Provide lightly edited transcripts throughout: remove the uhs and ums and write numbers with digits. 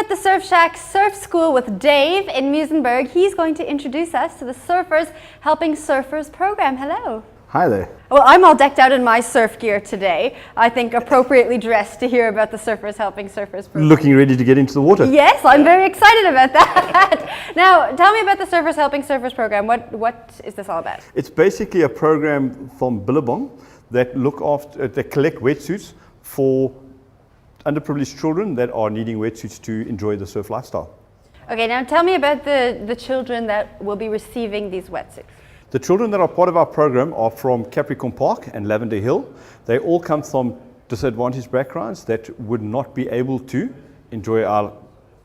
at the Surf Shack Surf School with Dave in Musenberg. He's going to introduce us to the Surfers Helping Surfers program. Hello. Hi there. Well, I'm all decked out in my surf gear today. I think appropriately dressed to hear about the Surfers Helping Surfers program. Looking ready to get into the water. Yes, I'm very excited about that. Now, tell me about the Surfers Helping Surfers program. What is this all about? It's basically a program from Billabong that that collect wetsuits for underprivileged children that are needing wetsuits to enjoy the surf lifestyle. Okay, now tell me about the children that will be receiving these wetsuits. The children that are part of our program are from Capricorn Park and Lavender Hill. They all come from disadvantaged backgrounds that would not be able to enjoy our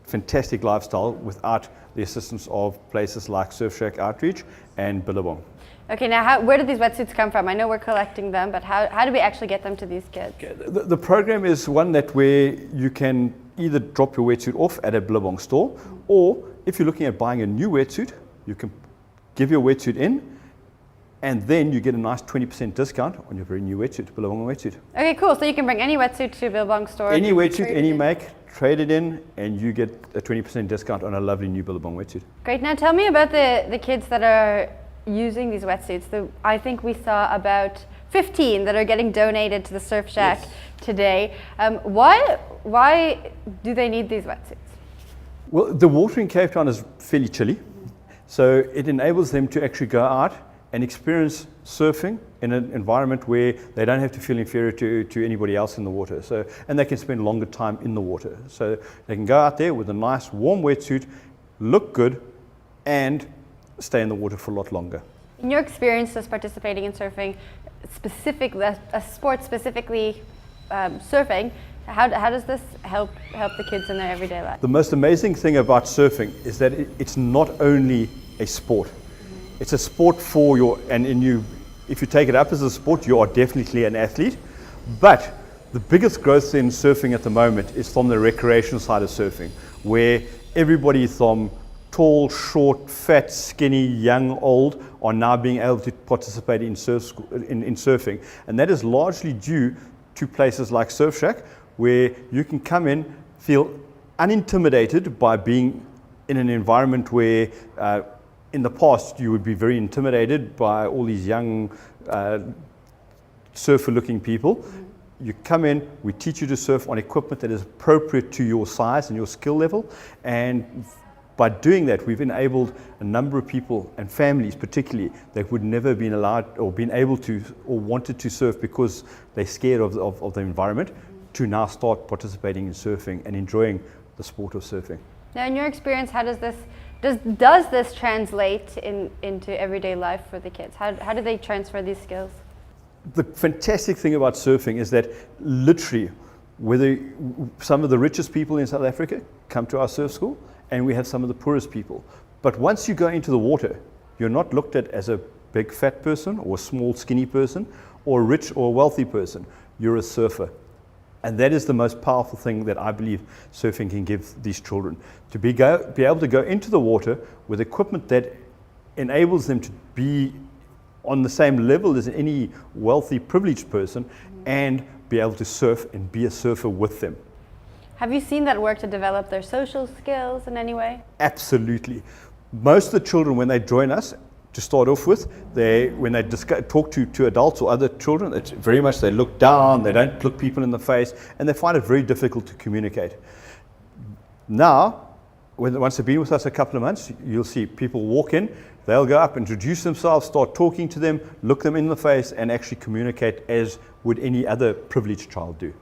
fantastic lifestyle without the assistance of places like Surf Shack Outreach and Billabong. Okay, now where did these wetsuits come from? I know we're collecting them, but how do we actually get them to these kids? The program is one where you can either drop your wetsuit off at a Billabong store, or if you're looking at buying a new wetsuit, you can give your wetsuit in, and then you get a nice 20% discount on your very new wetsuit, Billabong wetsuit. Okay, cool. So you can bring any wetsuit to Billabong store. Any wetsuit, any make, trade it in, and you get a 20% discount on a lovely new Billabong wetsuit. Great. Now tell me about the kids that are using these wetsuits. I think we saw about 15 that are getting donated to the Surf Shack today. Why do they need these wetsuits? Well, the water in Cape Town is fairly chilly, so it enables them to actually go out and experience surfing in an environment where they don't have to feel inferior to anybody else in the water. And they can spend longer time in the water. So they can go out there with a nice warm wetsuit, look good, and stay in the water for a lot longer. In your experience as participating in surfing, specifically a sport specifically surfing, how does this help the kids in their everyday life? The most amazing thing about surfing is that it's not only a sport. It's a sport for if you take it up as a sport, you are definitely an athlete. But the biggest growth in surfing at the moment is from the recreational side of surfing, where everybody from tall, short, fat, skinny, young, old are now being able to participate in surfing. And that is largely due to places like Surf Shack, where you can come in, feel unintimidated by being in an environment where in the past you would be very intimidated by all these young surfer-looking people. You come in, we teach you to surf on equipment that is appropriate to your size and your skill level, and by doing that, we've enabled a number of people and families particularly that would never have been allowed or been able to or wanted to surf because they're scared of the environment, to now start participating in surfing and enjoying the sport of surfing. Now, in your experience, how does this translate into everyday life for the kids? How do they transfer these skills? The fantastic thing about surfing is that literally, whether some of the richest people in South Africa come to our surf school, and we have some of the poorest people. But once you go into the water, you're not looked at as a big fat person or a small skinny person or a rich or a wealthy person. You're a surfer. And that is the most powerful thing that I believe surfing can give these children. To be able to go into the water with equipment that enables them to be on the same level as any wealthy, privileged person, and be able to surf and be a surfer with them. Have you seen that work to develop their social skills in any way? Absolutely. Most of the children, when they join us, to start off with, when they talk to adults or other children, it's very much they look down, they don't look people in the face, and they find it very difficult to communicate. Now, once they've been with us a couple of months, you'll see people walk in, they'll go up, introduce themselves, start talking to them, look them in the face, and actually communicate as would any other privileged child do.